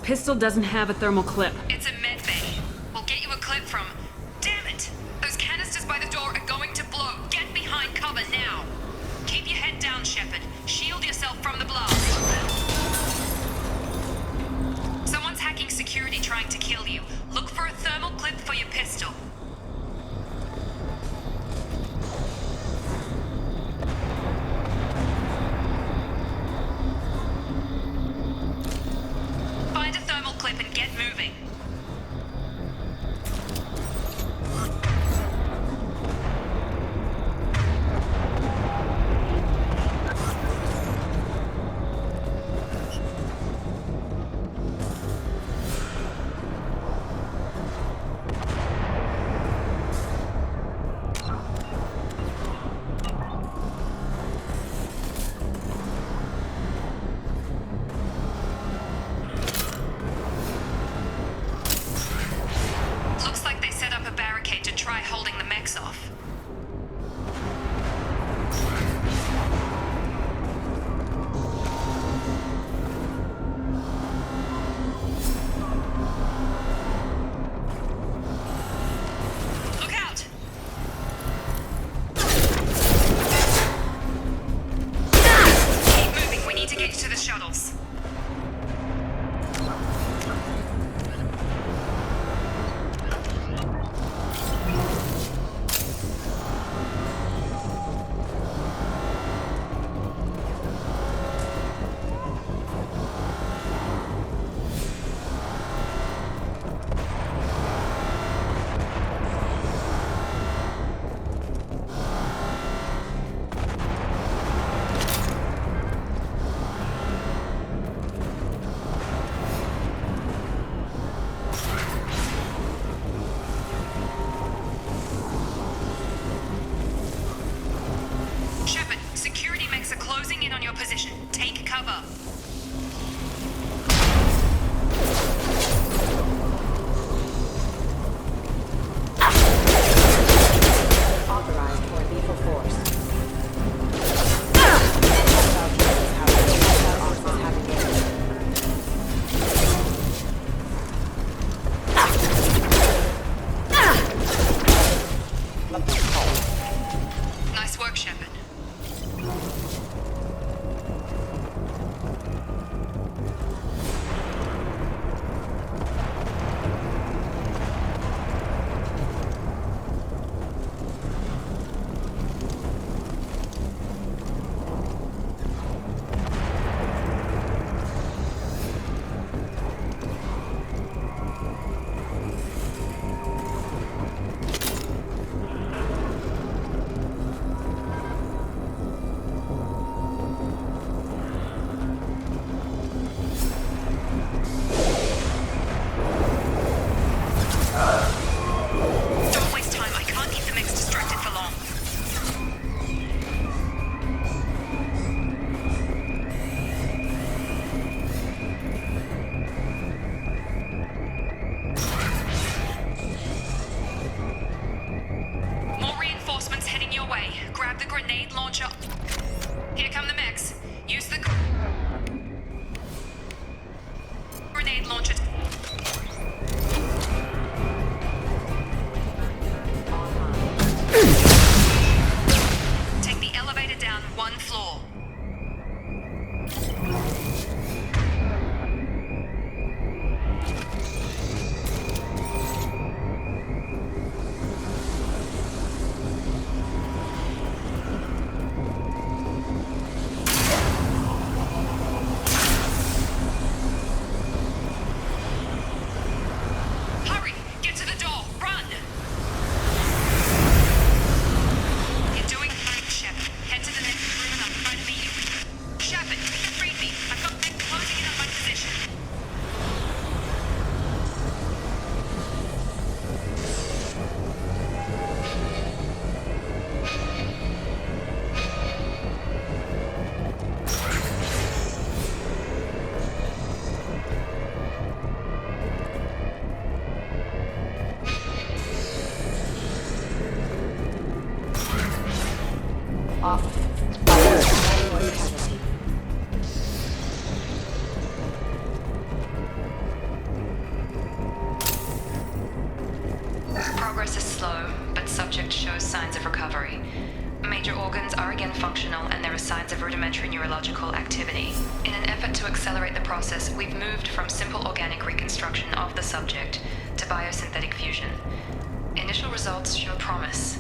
pistol doesn't have a thermal clip. It's a med bay. We'll get you a clip from... Damn it! Those canisters by the door are going to blow. Get behind cover now. Keep your head down, Shepard. Shield yourself from the blast. Someone's hacking security trying to kill you. Look for a thermal clip for your pistol. Find a thermal clip and get moving. subject shows signs of recovery. Major organs are again functional and there are signs of rudimentary neurological activity. In an effort to accelerate the process, we've moved from simple organic reconstruction of the subject to biosynthetic fusion. Initial results show promise.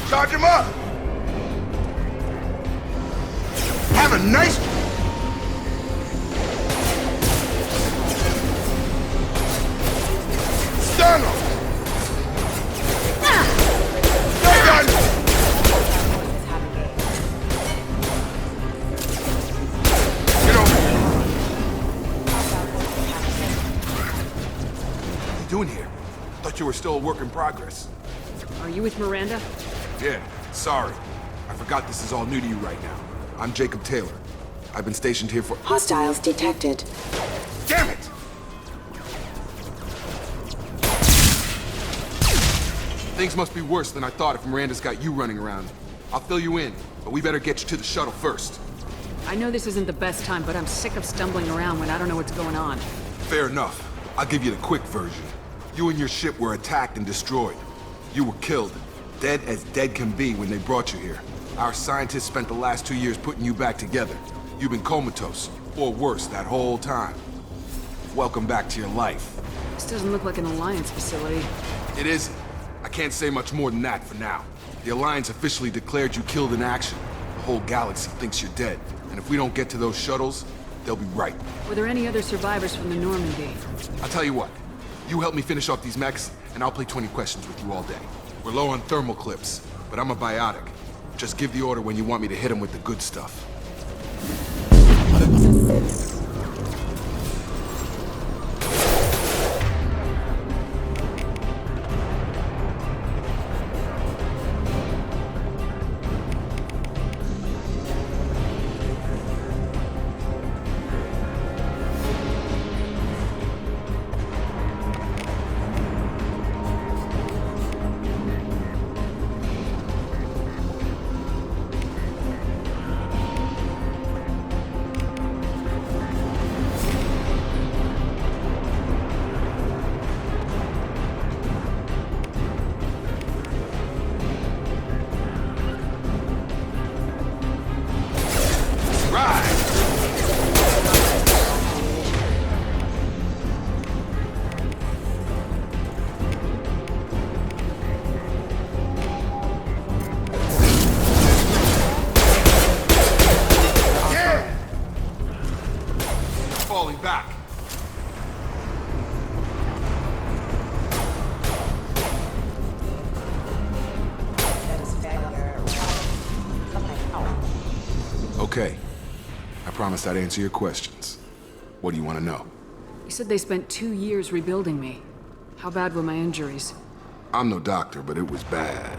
Charge him up! Have a nice... Stun him! Gun! Get over here. What are you doing here? Thought you were still a work in progress. Are you with Miranda? Yeah, sorry. I forgot this is all new to you right now. I'm Jacob Taylor. I've been stationed here for— Hostiles detected. Damn it! Things must be worse than I thought if Miranda's got you running around. I'll fill you in, but we better get you to the shuttle first. I know this isn't the best time, but I'm sick of stumbling around when I don't know what's going on. Fair enough. I'll give you the quick version. You and your ship were attacked and destroyed. You were killed. Dead as dead can be when they brought you here. Our scientists spent the last 2 years putting you back together. You've been comatose, or worse, that whole time. Welcome back to your life. This doesn't look like an Alliance facility. It isn't. I can't say much more than that for now. The Alliance officially declared you killed in action. The whole galaxy thinks you're dead. And if we don't get to those shuttles, they'll be right. Were there any other survivors from the Normandy? I'll tell you what. You help me finish off these mechs, and I'll play 20 questions with you all day. We're low on thermal clips, but I'm a biotic. Just give the order when you want me to hit him with the good stuff. Okay. I promised I'd answer your questions. What do you want to know? You said they spent 2 years rebuilding me. How bad were my injuries? I'm no doctor, but it was bad.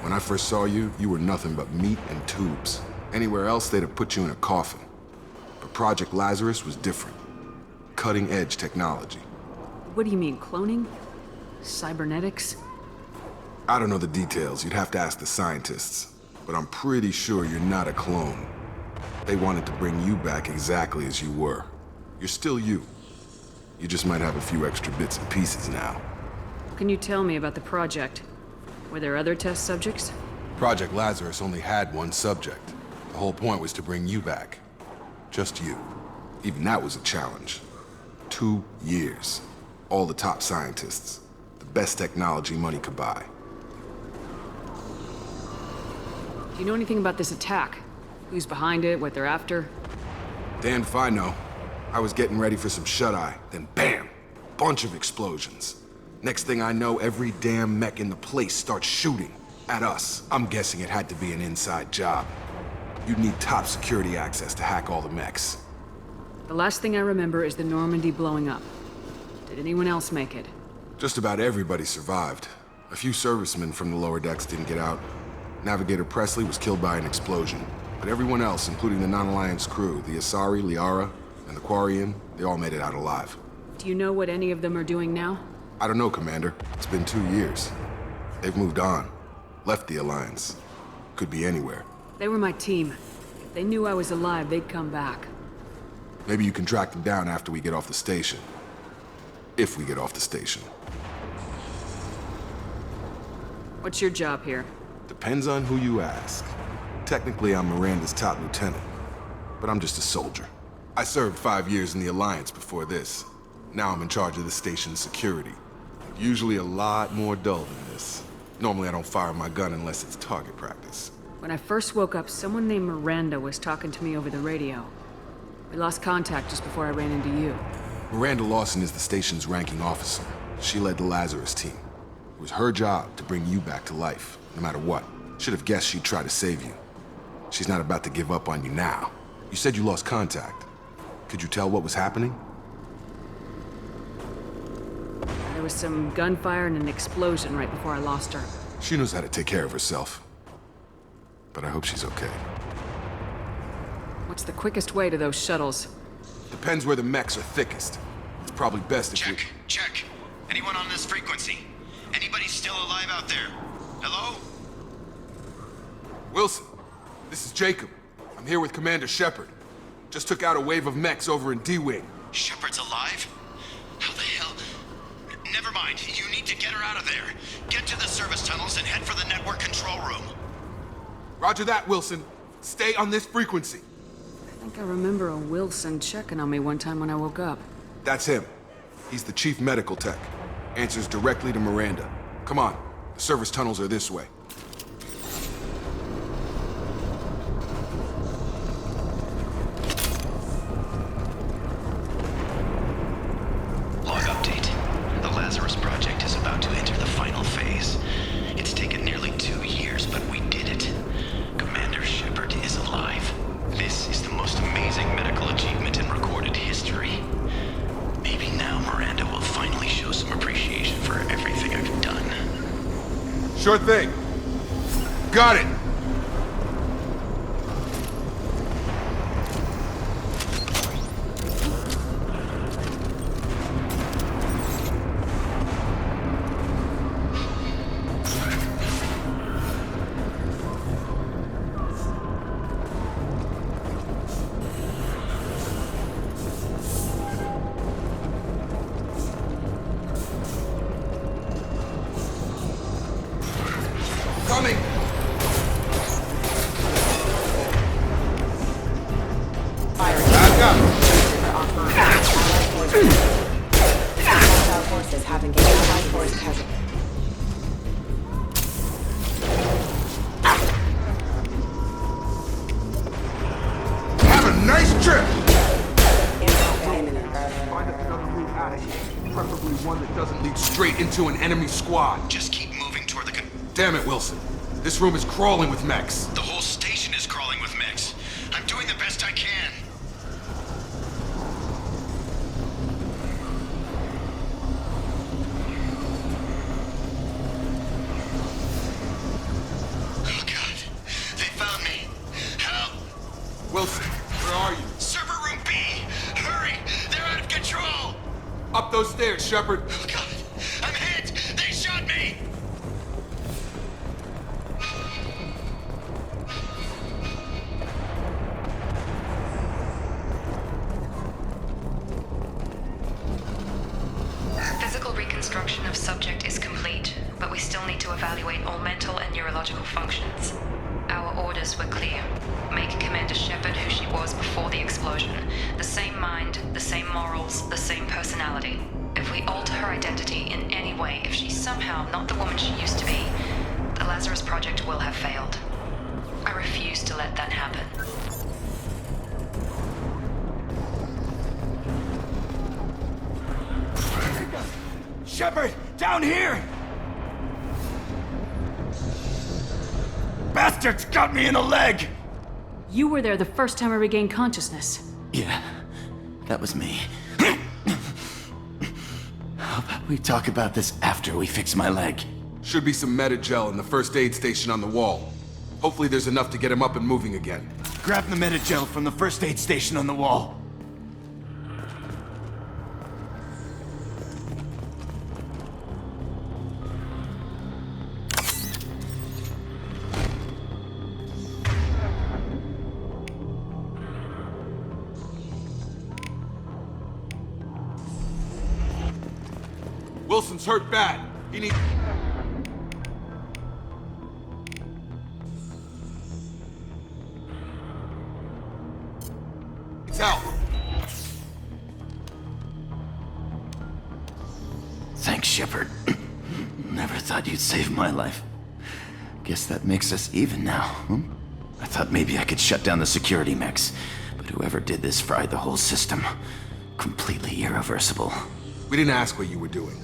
When I first saw you, you were nothing but meat and tubes. Anywhere else, they'd have put you in a coffin. But Project Lazarus was different. Cutting-edge technology. What do you mean, cloning? Cybernetics? I don't know the details. You'd have to ask the scientists. But I'm pretty sure you're not a clone. They wanted to bring you back exactly as you were. You're still you. You just might have a few extra bits and pieces now. What can you tell me about the project? Were there other test subjects? Project Lazarus only had one subject. The whole point was to bring you back. Just you. Even that was a challenge. 2 years. All the top scientists. The best technology money could buy. Do you know anything about this attack? Who's behind it, what they're after? Damned if I know. I was getting ready for some shut-eye, then bam! Bunch of explosions. Next thing I know, every damn mech in the place starts shooting. At us. I'm guessing it had to be an inside job. You'd need top security access to hack all the mechs. The last thing I remember is the Normandy blowing up. Did anyone else make it? Just about everybody survived. A few servicemen from the lower decks didn't get out. Navigator Presley was killed by an explosion. But everyone else, including the non-Alliance crew, the Asari, Liara, and the Quarian, they all made it out alive. Do you know what any of them are doing now? I don't know, Commander. It's been 2 years. They've moved on. Left the Alliance. Could be anywhere. They were my team. If they knew I was alive, they'd come back. Maybe you can track them down after we get off the station. If we get off the station. What's your job here? Depends on who you ask. Technically, I'm Miranda's top lieutenant. But I'm just a soldier. I served 5 years in the Alliance before this. Now I'm in charge of the station's security. Usually a lot more dull than this. Normally I don't fire my gun unless it's target practice. When I first woke up, someone named Miranda was talking to me over the radio. We lost contact just before I ran into you. Miranda Lawson is the station's ranking officer. She led the Lazarus team. It was her job to bring you back to life, no matter what. Should have guessed she'd try to save you. She's not about to give up on you now. You said you lost contact. Could you tell what was happening? There was some gunfire and an explosion right before I lost her. She knows how to take care of herself. But I hope she's okay. What's the quickest way to those shuttles? Depends where the mechs are thickest. It's probably best if we... Check. Anyone on this frequency? Anybody still alive out there? Hello? Wilson, this is Jacob. I'm here with Commander Shepard. Just took out a wave of mechs over in D-Wing. Shepard's alive? How the hell? Never mind. You need to get her out of there. Get to the service tunnels and head for the network control room. Roger that, Wilson. Stay on this frequency. I think I remember a Wilson checking on me one time when I woke up. That's him. He's the chief medical tech. Answers directly to Miranda. Come on. The service tunnels are this way. Log update. The Lazarus project is about to enter the final phase. It's taken nearly 2 years, but we did it. Commander Shepard is alive. This is the most amazing medical achievement in recorded history. Maybe now Miranda will finally show some appreciation for everything I've done. Sure thing. Got it. Coming! Back up! Forces have engaged Allied force casualties. Have a nice trip! Impact imminent. Find us another route out of here. Preferably one that doesn't lead straight into an enemy squad. Just keep moving toward the Damn it, Wilson. This room is crawling with mechs. The whole station is crawling with mechs. I'm doing the best I can. Oh God, they found me. Help! Shepard? Oh god, I'm hit! They shot me! Physical reconstruction of subject is complete, but we still need to evaluate all mental and neurological functions. Our orders were clear. Make Commander Shepard who she was before the explosion. The same mind, the same morals, the same personality. If we alter her identity in any way, if she's somehow not the woman she used to be, the Lazarus Project will have failed. I refuse to let that happen. Shepard, down here! Bastards got me in the leg! You were there the first time I regained consciousness. Yeah, that was me. How about we talk about this after we fix my leg? Should be some Medi-gel in the first aid station on the wall. Hopefully there's enough to get him up and moving again. Grab the Medi-gel from the first aid station on the wall. Wilson's hurt bad. He needs... help. Thanks, Shepard. Never thought you'd save my life. Guess that makes us even now, huh? I thought maybe I could shut down the security mechs, but whoever did this fried the whole system. Completely irreversible. We didn't ask what you were doing.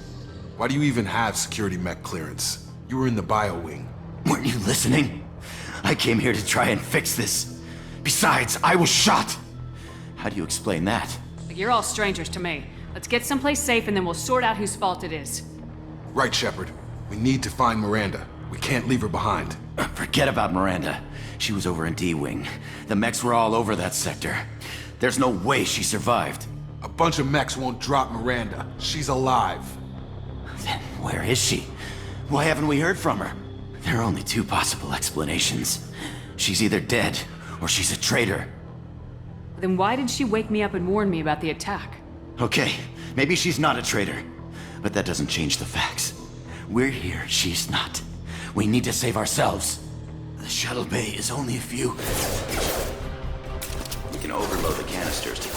Why do you even have security mech clearance? You were in the bio wing. Weren't you listening? I came here to try and fix this. Besides, I was shot! How do you explain that? You're all strangers to me. Let's get someplace safe and then we'll sort out whose fault it is. Right, Shepard. We need to find Miranda. We can't leave her behind. Forget about Miranda. She was over in D-Wing. The mechs were all over that sector. There's no way she survived. A bunch of mechs won't drop Miranda. She's alive. Then where is she? Why haven't we heard from her? There are only two possible explanations. She's either dead, or she's a traitor. Then why did she wake me up and warn me about the attack? Okay, maybe she's not a traitor. But that doesn't change the facts. We're here, she's not. We need to save ourselves. The shuttle bay is only a few... We can overload the canisters to...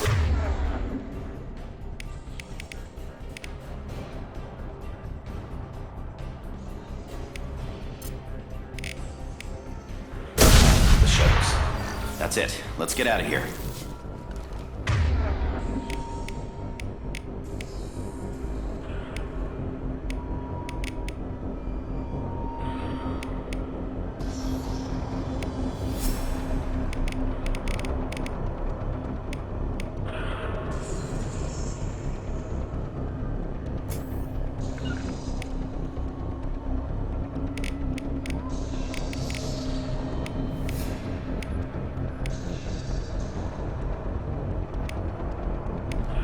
The shuttles. That's it. Let's get out of here.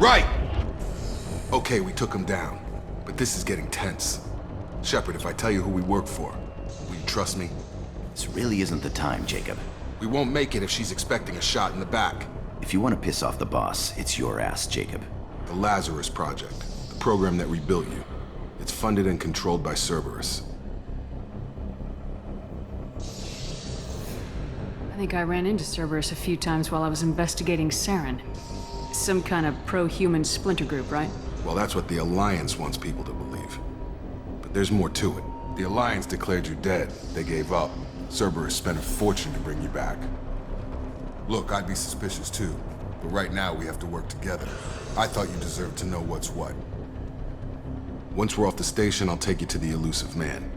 Right! Okay, we took him down. But this is getting tense. Shepard, if I tell you who we work for, will you trust me? This really isn't the time, Jacob. We won't make it if she's expecting a shot in the back. If you want to piss off the boss, it's your ass, Jacob. The Lazarus Project, the program that rebuilt you. It's funded and controlled by Cerberus. I think I ran into Cerberus a few times while I was investigating Saren. Some kind of pro-human splinter group, right? Well, that's what the Alliance wants people to believe. But there's more to it. The Alliance declared you dead. They gave up. Cerberus spent a fortune to bring you back. Look, I'd be suspicious too. But right now, we have to work together. I thought you deserved to know what's what. Once we're off the station, I'll take you to the Elusive Man.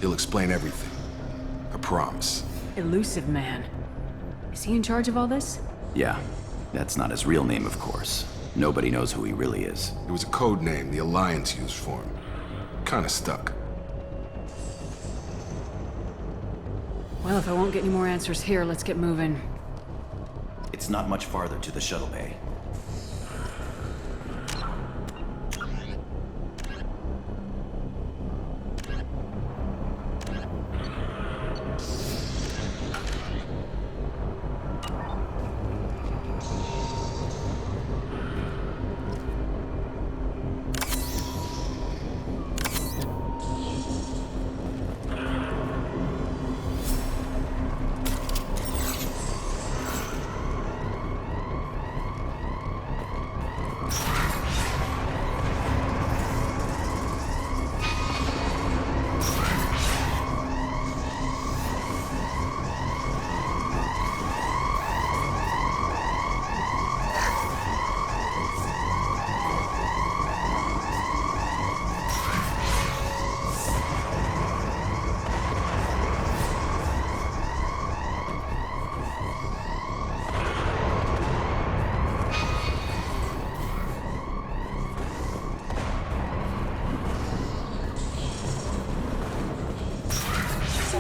He'll explain everything. I promise. Elusive Man. Is he in charge of all this? Yeah. That's not his real name, of course. Nobody knows who he really is. It was a code name the Alliance used for him. Kinda stuck. Well, if I won't get any more answers here, let's get moving. It's not much farther to the shuttle bay.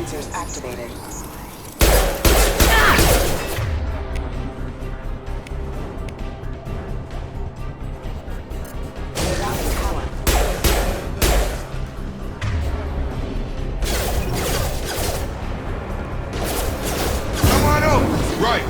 sensors activated. Without power. Come on over! Right!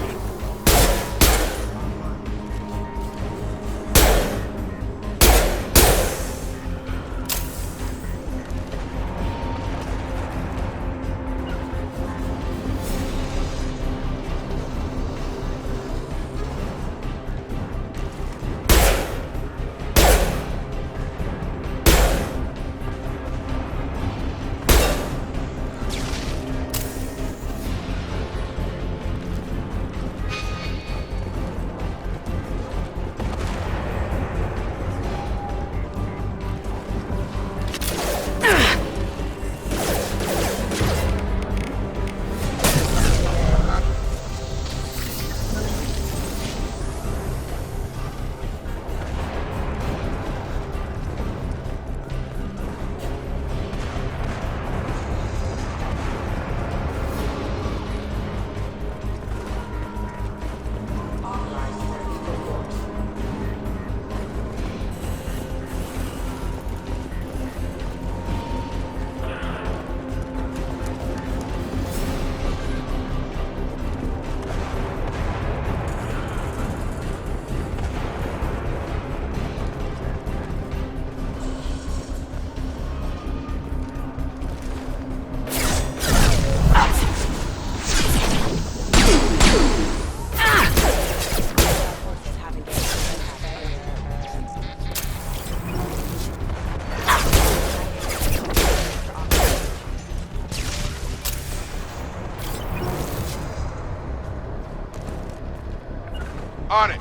On it!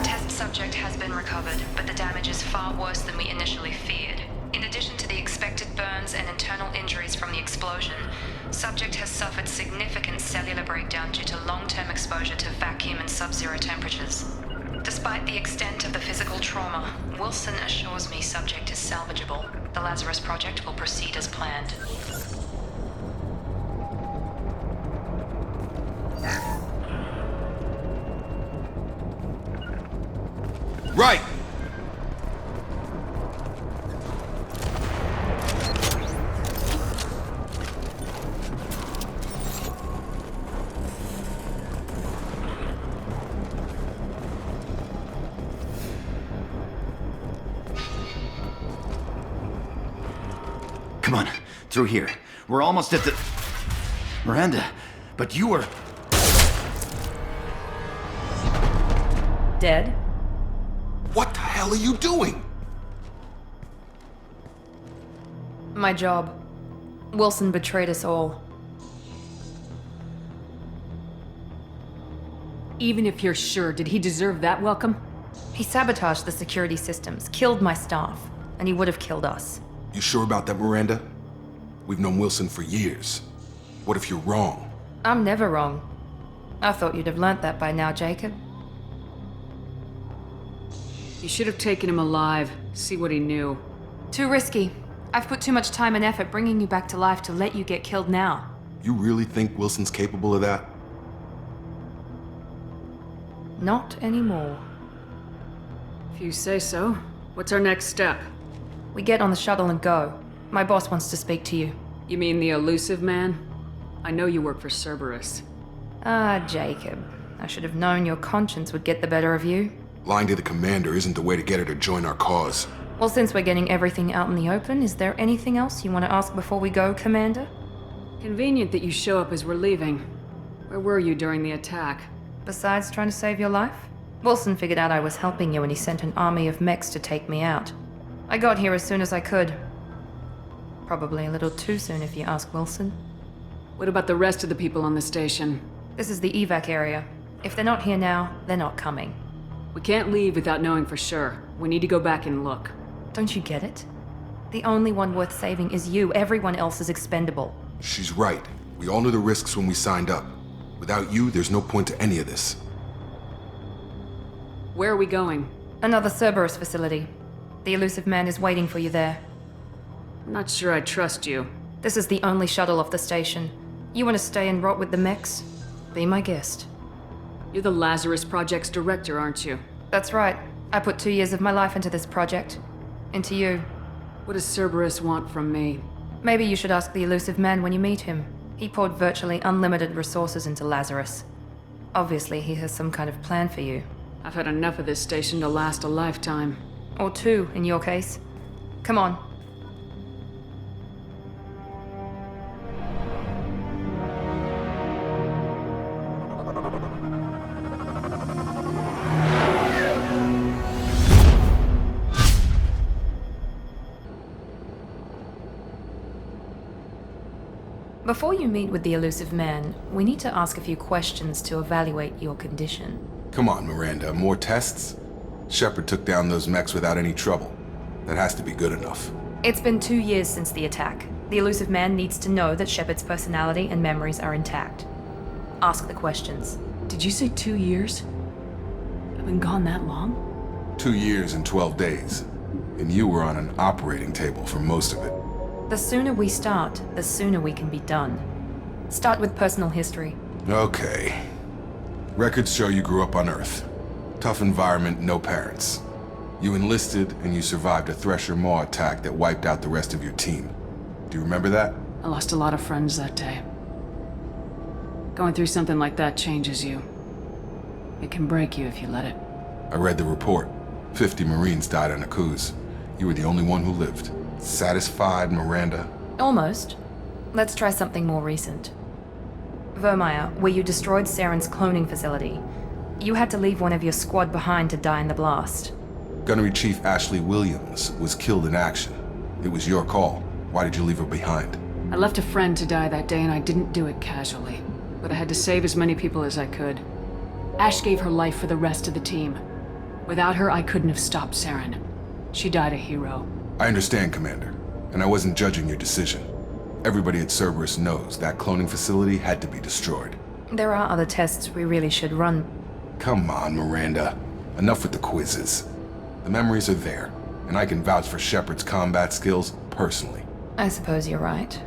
Test subject has been recovered, but the damage is far worse than we initially feared. In addition to the expected burns and internal injuries from the explosion, subject has suffered significant cellular breakdown due to long-term exposure to vacuum and sub-zero temperatures. Despite the extent of the physical trauma, Wilson assures me subject is salvageable. The Lazarus Project will proceed as planned. Right! Come on, through here. We're almost at the... Miranda, but you were... Dead? What the hell are you doing? My job. Wilson betrayed us all. Even if you're sure, did he deserve that welcome? He sabotaged the security systems, killed my staff, and he would have killed us. You sure about that, Miranda? We've known Wilson for years. What if you're wrong? I'm never wrong. I thought you'd have learnt that by now, Jacob. You should have taken him alive, see what he knew. Too risky. I've put too much time and effort bringing you back to life to let you get killed now. You really think Wilson's capable of that? Not anymore. If you say so. What's our next step? We get on the shuttle and go. My boss wants to speak to you. You mean the elusive man? I know you work for Cerberus. Ah, Jacob. I should have known your conscience would get the better of you. Lying to the commander isn't the way to get her to join our cause. Well, since we're getting everything out in the open, is there anything else you want to ask before we go, Commander? Convenient that you show up as we're leaving. Where were you during the attack? Besides trying to save your life? Wilson figured out I was helping you when he sent an army of mechs to take me out. I got here as soon as I could. Probably a little too soon if you ask Wilson. What about the rest of the people on the station? This is the evac area. If they're not here now, they're not coming. We can't leave without knowing for sure. We need to go back and look. Don't you get it? The only one worth saving is you. Everyone else is expendable. She's right. We all knew the risks when we signed up. Without you, there's no point to any of this. Where are we going? Another Cerberus facility. The elusive man is waiting for you there. I'm not sure I trust you. This is the only shuttle off the station. You want to stay and rot with the mechs? Be my guest. You're the Lazarus Project's director, aren't you? That's right. I put 2 years of my life into this project. Into you. What does Cerberus want from me? Maybe you should ask the elusive man when you meet him. He poured virtually unlimited resources into Lazarus. Obviously, he has some kind of plan for you. I've had enough of this station to last a lifetime. Or 2, in your case. Come on. Before you meet with the elusive man, we need to ask a few questions to evaluate your condition. Come on, Miranda, more tests? Shepard took down those mechs without any trouble. That has to be good enough. It's been 2 years since the attack. The elusive man needs to know that Shepard's personality and memories are intact. Ask the questions. Did you say 2 years? I've been gone that long? 2 years and 12 days. And you were on an operating table for most of it. The sooner we start, the sooner we can be done. Start with personal history. Okay. Records show you grew up on Earth. Tough environment, no parents. You enlisted and you survived a Thresher Maw attack that wiped out the rest of your team. Do you remember that? I lost a lot of friends that day. Going through something like that changes you. It can break you if you let it. I read the report. 50 Marines died on a cruise. You were the only one who lived. Satisfied, Miranda? Almost. Let's try something more recent. Vermeer, where you destroyed Saren's cloning facility. You had to leave one of your squad behind to die in the blast. Gunnery Chief Ashley Williams was killed in action. It was your call. Why did you leave her behind? I left a friend to die that day and I didn't do it casually. But I had to save as many people as I could. Ash gave her life for the rest of the team. Without her, I couldn't have stopped Saren. She died a hero. I understand, Commander. And I wasn't judging your decision. Everybody at Cerberus knows that cloning facility had to be destroyed. There are other tests we really should run. Come on, Miranda. Enough with the quizzes. The memories are there, and I can vouch for Shepard's combat skills personally. I suppose you're right.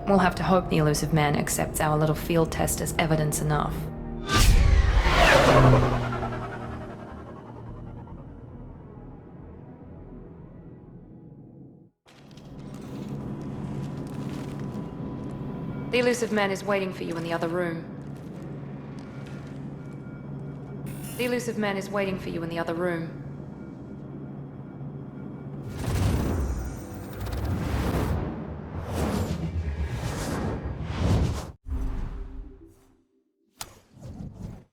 We'll have to hope the elusive man accepts our little field test as evidence enough. The elusive man is waiting for you in the other room. The elusive man is waiting for you in the other room.